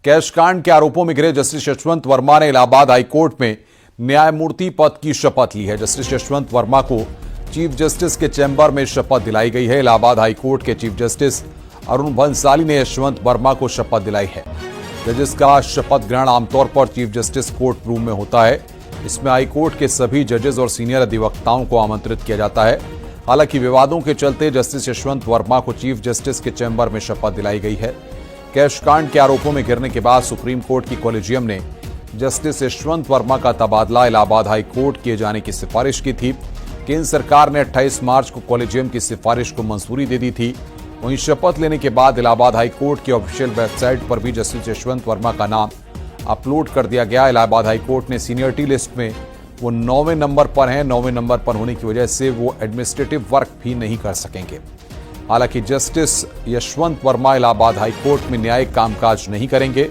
Cash कांड के आरोपों में घिरे जस्टिस यशवंत वर्मा ने इलाहाबाद हाईकोर्ट में न्यायमूर्ति पद की शपथ ली है। जस्टिस यशवंत वर्मा को चीफ जस्टिस के चैम्बर में शपथ दिलाई गई है। इलाहाबाद हाईकोर्ट के चीफ जस्टिस अरुण भंसाली ने यशवंत वर्मा को शपथ दिलाई है। जजेस का शपथ ग्रहण आमतौर पर चीफ जस्टिस कोर्ट रूम में होता है। इसमें हाईकोर्ट के सभी जजेस और सीनियर अधिवक्ताओं को आमंत्रित किया जाता है। हालांकि विवादों के चलते जस्टिस यशवंत वर्मा को चीफ जस्टिस के चैम्बर में शपथ दिलाई गई है। कैश कांड के आरोपों में घिरने के बाद सुप्रीम कोर्ट की कॉलेजियम ने जस्टिस यशवंत वर्मा का तबादला इलाहाबाद हाई कोर्ट किए जाने की सिफारिश की थी। केंद्र सरकार ने 28 मार्च को कॉलेजियम की सिफारिश को मंजूरी दे दी थी। वहीं शपथ लेने के बाद इलाहाबाद हाई कोर्ट की ऑफिशियल वेबसाइट पर भी जस्टिस यशवंत वर्मा का नाम अपलोड कर दिया गया। इलाहाबाद हाई कोर्ट ने सीनियरिटी लिस्ट में वो 9वें नंबर पर हैं। 9वें नंबर पर होने की वजह से वो एडमिनिस्ट्रेटिव वर्क भी नहीं कर सकेंगे। हालांकि justice Yashwant Verma Allahabad high court में न्यायिक कामकाज नहीं करेंगे।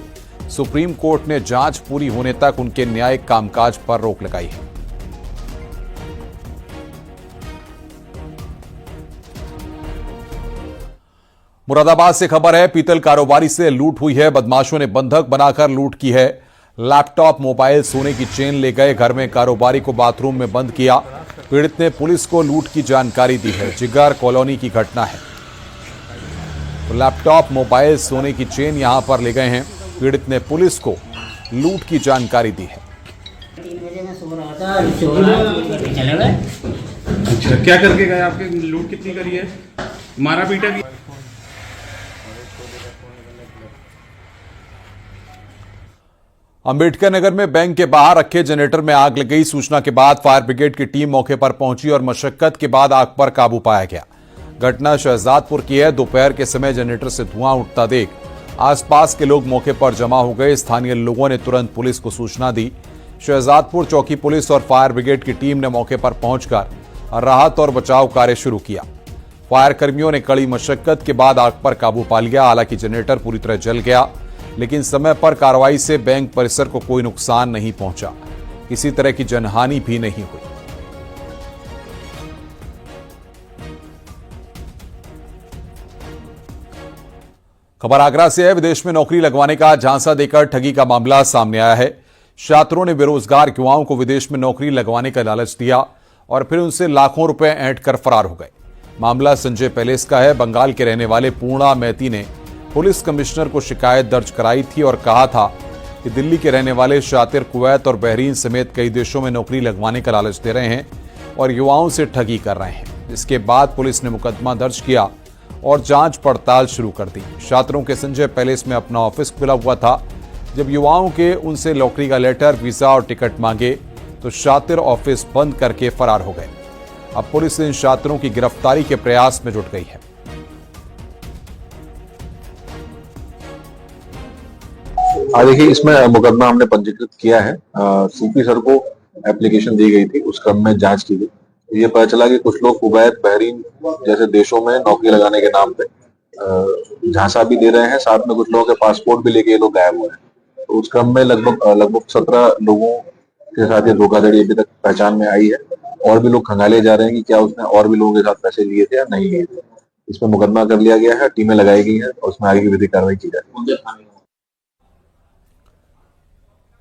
सुप्रीम कोर्ट ने जांच पूरी होने तक उनके न्यायिक कामकाज पर रोक लगाई है। मुरादाबाद से खबर है, पीतल कारोबारी से लूट हुई है। बदमाशों ने बंधक बनाकर लूट की है। लैपटॉप, मोबाइल, सोने की चेन ले गए। घर में कारोबारी को बाथरूम में बंद किया। पीड़ित ने पुलिस को लूट की जानकारी दी है। जिगर कॉलोनी की घटना है। तो लैपटॉप, मोबाइल, सोने की चेन यहां पर ले गए हैं। पीड़ित ने पुलिस को लूट की जानकारी दी है। अच्छा, क्या करके गए? आपके लूट कितनी करी है? मारा पीटा भी? अंबेडकर नगर में बैंक के बाहर रखे जनरेटर में आग लग गई। सूचना के बाद फायर ब्रिगेड की टीम मौके पर पहुंची और मशक्कत के बाद आग पर काबू पाया गया। घटना शहजादपुर की है। दोपहर के समय जनरेटर से धुआं उठता देख आसपास के लोग मौके पर जमा हो गए। स्थानीय लोगों ने तुरंत पुलिस को सूचना दी। शहजादपुर चौकी पुलिस और फायर ब्रिगेड की टीम ने मौके पर पहुंचकर राहत और बचाव कार्य शुरू किया। फायर कर्मियों ने कड़ी मशक्कत के बाद आग पर काबू पा लिया। हालांकि जनरेटर पूरी तरह जल गया, लेकिन समय पर कार्रवाई से बैंक परिसर को कोई नुकसान नहीं पहुंचा। किसी तरह की जनहानि भी नहीं हुई। खबर आगरा से है। विदेश में नौकरी लगवाने का झांसा देकर ठगी का मामला सामने आया है। छात्रों ने बेरोजगार युवाओं को विदेश में नौकरी लगवाने का लालच दिया और फिर उनसे लाखों रुपए ऐंठ कर फरार हो गए। मामला संजय पैलेस का है। बंगाल के रहने वाले पूर्णा मैती ने पुलिस कमिश्नर को शिकायत दर्ज कराई थी और कहा था कि दिल्ली के रहने वाले शातिर कुवैत और बहरीन समेत कई देशों में नौकरी लगवाने का लालच दे रहे हैं और युवाओं से ठगी कर रहे हैं। इसके बाद पुलिस ने मुकदमा दर्ज किया और जांच पड़ताल शुरू कर दी। छात्रों के संजय पैलेस में अपना ऑफिस खुला हुआ था। जब युवाओं के उनसे नौकरी का लेटर, वीजा और टिकट मांगे तो शातिर ऑफिस बंद करके फरार हो गए। अब पुलिस इन छात्रों की गिरफ्तारी के प्रयास में जुट गई है। देखिए, इसमें मुकदमा हमने पंजीकृत किया है। सीपी सर को एप्लीकेशन दी गई थी, उस क्रम में जांच की गई। ये पता चला कि कुछ लोग कुवैत, बहरीन जैसे देशों में नौकरी लगाने के नाम पे झांसा भी दे रहे हैं। साथ में कुछ लोगों के पासपोर्ट भी लेके ये लोग गायब हुए हैं। तो उस क्रम में लगभग 17 लोगों के साथ ये धोखाधड़ी अभी तक पहचान में आई है। और भी लोग खंगाले जा रहे हैं कि क्या उसने और भी लोगों के साथ पैसे लिए थे या नहीं लिए थे। इसमें मुकदमा कर लिया गया है, टीमें लगाई गई है और उसमें आगे की विधिक कार्रवाई की जाए।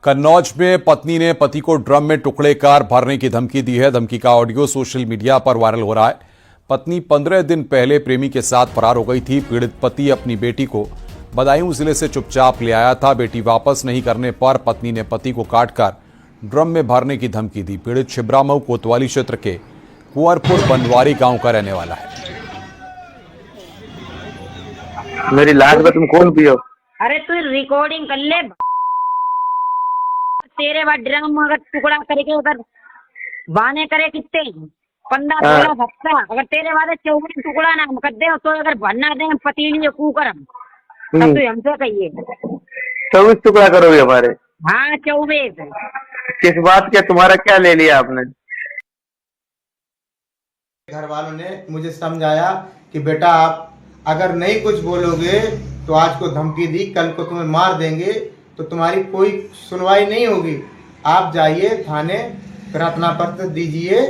कन्नौज में पत्नी ने पति को ड्रम में टुकड़े कर भरने की धमकी दी है। धमकी का ऑडियो सोशल मीडिया पर वायरल हो रहा है। पत्नी 15 दिन पहले प्रेमी के साथ फरार हो गई थी। पीड़ित पति अपनी बेटी को बदायूं जिले से चुपचाप ले आया था। बेटी वापस नहीं करने पर पत्नी ने पति को काटकर ड्रम में भरने की धमकी दी। पीड़ित छिबरामऊ कोतवाली क्षेत्र के कुंवरपुर बनवारी गांव का रहने वाला है। मेरी लाश में तुम कौन पियो? अरे तू रिकॉर्डिंग कर ले। तेरे बाद ड्रम अगर टुकड़ा करके अगर बाने करे कितने 15-16 हफ्ता अगर तेरे बाद 24 टुकड़ा ना कर दे तो अगर भरना दे पतीली कुकर तब तो हमसे कहिए 24 टुकड़ा करोगे हमारे? हाँ 24। किस बात के? तुम्हारा क्या ले लिया आपने? घर वालों ने मुझे समझाया कि बेटा आप अगर नहीं कुछ बोलोगे तो आज को धमकी दी, कल को तुम्हें मार देंगे, तो तुम्हारी कोई सुनवाई नहीं होगी। आप जाइए थाने, प्रार्थना पत्र दीजिए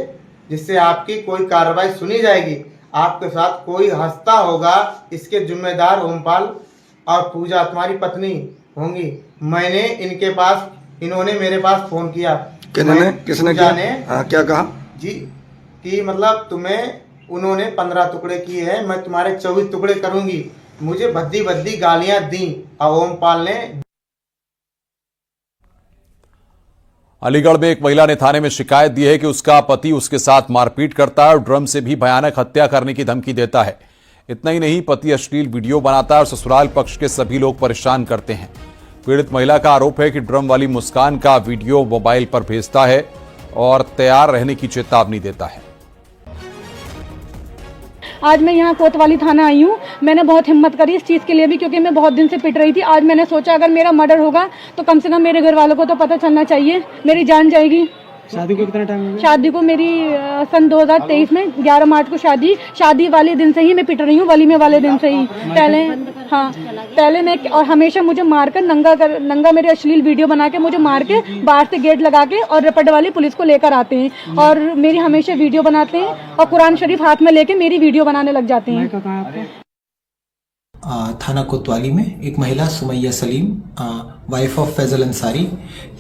जिससे आपकी कोई कार्रवाई सुनी जाएगी। आपके साथ कोई हंसता होगा इसके जिम्मेदार ओमपाल और पूजा तुम्हारी पत्नी होंगी। मैंने इनके पास, इन्होंने मेरे पास फोन किया। किसने पूजा किया? ने हाँ, क्या कहा? जी कि मतलब तुम्हें उन्होंने 15 टुकड़े किए हैं, मैं तुम्हारे 24 टुकड़े करूंगी। मुझे भद्दी भद्दी गालियां दी और ओमपाल ने। अलीगढ़ में एक महिला ने थाने में शिकायत दी है कि उसका पति उसके साथ मारपीट करता है और ड्रम से भी भयानक हत्या करने की धमकी देता है। इतना ही नहीं, पति अश्लील वीडियो बनाता है और ससुराल पक्ष के सभी लोग परेशान करते हैं। पीड़ित महिला का आरोप है कि ड्रम वाली मुस्कान का वीडियो मोबाइल पर भेजता है और तैयार रहने की चेतावनी देता है। आज मैं यहाँ कोतवाली थाना आई हूँ। मैंने बहुत हिम्मत करी इस चीज़ के लिए भी, क्योंकि मैं बहुत दिन से पिट रही थी। आज मैंने सोचा अगर मेरा मर्डर होगा तो कम से कम मेरे घर वालों को तो पता चलना चाहिए, मेरी जान जाएगी। शादी को कितना टाइम हो गया? शादी को मेरी सन 2023 में 11 मार्च को शादी वाले दिन से ही मैं पिट रही हूँ, वलीमे वाले दिन से ही। पहले मैं, और हमेशा मुझे मारकर नंगा मेरे अश्लील वीडियो बना के मुझे मार के बाहर से गेट लगा के और रपट वाली पुलिस को लेकर आते हैं और मेरी हमेशा वीडियो बनाते हैं और कुरान शरीफ हाथ में लेके मेरी वीडियो बनाने लग जाते हैं। थाना कोतवाली में एक महिला सुमैया सलीम, वाइफ ऑफ फैजल अंसारी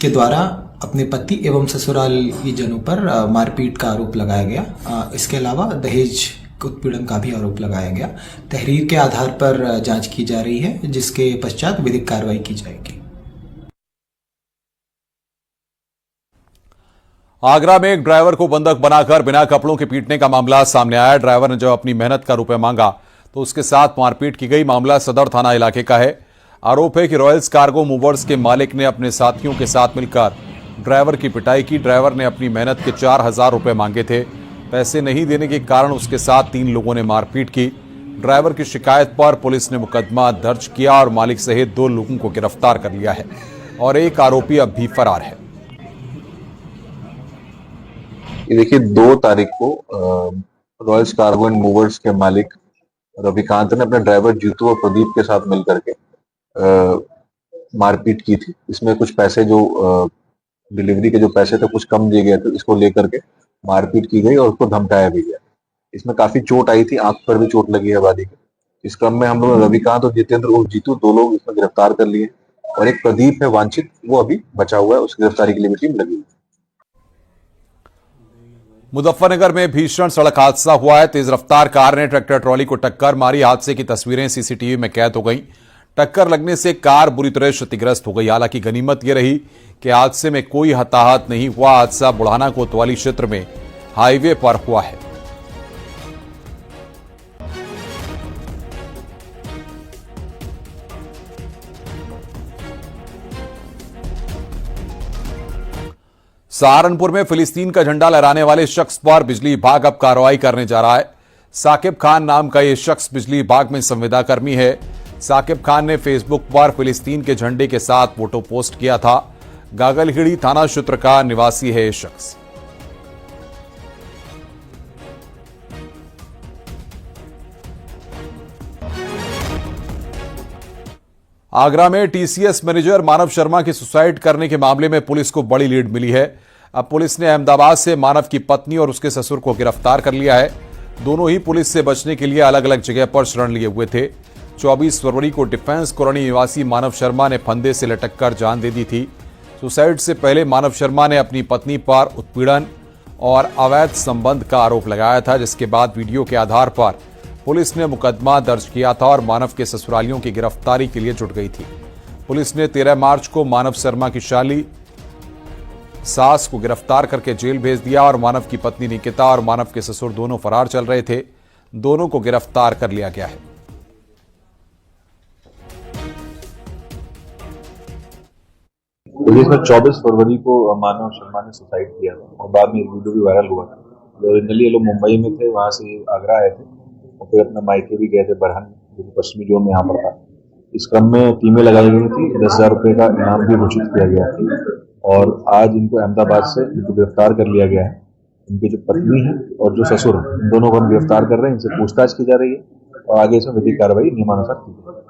के द्वारा अपने पति एवं ससुराली जनों पर मारपीट का आरोप लगाया गया। इसके अलावा दहेज उत्पीड़न का भी आरोप लगाया गया। तहरीर के आधार पर जांच की जा रही है, जिसके पश्चात विधिक कार्रवाई की जाएगी। आगरा में एक ड्राइवर को बंधक बनाकर बिना कपड़ों के पीटने का मामला सामने आया। ड्राइवर ने जब अपनी मेहनत का रुपए मांगा तो उसके साथ मारपीट की गई। मामला सदर थाना इलाके का है। आरोप है कि रॉयल्स कार्गो मूवर्स के मालिक ने अपने साथियों के साथ मिलकर ड्राइवर की पिटाई की। ड्राइवर ने अपनी मेहनत के 4000 रुपए मांगे थे। पैसे नहीं देने के कारण उसके साथ 3 लोगों ने मारपीट की। ड्राइवर की शिकायत पर पुलिस ने मुकदमा दर्ज किया और मालिक सहित 2 लोगों को गिरफ्तार कर लिया है और एक आरोपी अब भी फरार है। ये देखिए, 2 तारीख को रॉयल्स कार्गो एंड मूवर्स के मालिक रविकांत ने अपने ड्राइवर जीतू और प्रदीप के साथ मिलकर के मारपीट की थी। इसमें कुछ पैसे जो डिलीवरी के जो पैसे थे कुछ कम दिए गए थे, इसको लेकर के मारपीट की गई और उसको धमकाया भी गया। इसमें काफी चोट आई थी, आंख पर भी चोट लगी है वादी के। इस क्रम में हम लोग रविकांत और जितेंद्र और जीतू 2 लोग इसमें गिरफ्तार कर लिए और एक प्रदीप है वांछित, वो अभी बचा हुआ है। उसकी गिरफ्तारी के लिए भी टीम लगी हुई। मुजफ्फरनगर में भीषण सड़क हादसा हुआ है। तेज रफ्तार कार ने ट्रैक्टर ट्रॉली को टक्कर मारी। हादसे की तस्वीरें सीसीटीवी में कैद हो गई। टक्कर लगने से कार बुरी तरह क्षतिग्रस्त हो गई। हालांकि गनीमत यह रही कि हादसे में कोई हताहत नहीं हुआ। हादसा बुढ़ाना कोतवाली क्षेत्र में हाईवे पर हुआ है। सहारनपुर में फिलिस्तीन का झंडा लहराने वाले शख्स पर बिजली विभाग अब कार्रवाई करने जा रहा है। साकिब खान नाम का यह शख्स बिजली विभाग में संविदाकर्मी है। साकिब खान ने फेसबुक पर फिलिस्तीन के झंडे के साथ फोटो पोस्ट किया था। गागलहिड़ी थाना क्षेत्र का निवासी है यह शख्स। आगरा में टीसीएस मैनेजर मानव शर्मा की सुसाइड करने के मामले में पुलिस को बड़ी लीड मिली है। अब पुलिस ने अहमदाबाद से मानव की पत्नी और उसके ससुर को गिरफ्तार कर लिया है। दोनों ही पुलिस से बचने के लिए अलग अलग जगह पर शरण लिए हुए थे। 24 फरवरी को डिफेंस कॉलोनी निवासी मानव शर्मा ने फंदे से लटक कर जान दे दी थी। सुसाइड से पहले मानव शर्मा ने अपनी पत्नी पर उत्पीड़न और अवैध संबंध का आरोप लगाया था, जिसके बाद वीडियो के आधार पर पुलिस ने मुकदमा दर्ज किया था और मानव के ससुरालियों की गिरफ्तारी के लिए जुट गई थी। पुलिस ने 13 मार्च को मानव शर्मा की शाली सास को गिरफ्तार करके जेल भेज दिया और मानव की पत्नी निकिता और मानव के ससुर दोनों फरार चल रहे थे। दोनों को गिरफ्तार कर लिया गया है। पुलिस ने 24 फरवरी को मानव शर्मा ने सुसाइड किया था और बाद में वीडियो भी वायरल हुआ था। ओरिजिनली ये लोग मुंबई में थे, वहां से आगरा आए थे और फिर अपने मायके भी गए थे बरहन, जो पश्चिमी जोन में यहाँ पर था। इस क्रम में टीमें लगाई गई थी। 10,000 रुपए का इनाम भी घोषित किया गया था और आज इनको अहमदाबाद से इनको गिरफ्तार कर लिया गया है। इनकी जो पत्नी है और जो ससुर है, इन दोनों को हम गिरफ्तार कर रहे हैं। इनसे पूछताछ की जा रही है और आगे से विधिक कार्रवाई नियमानुसार की जाएगी।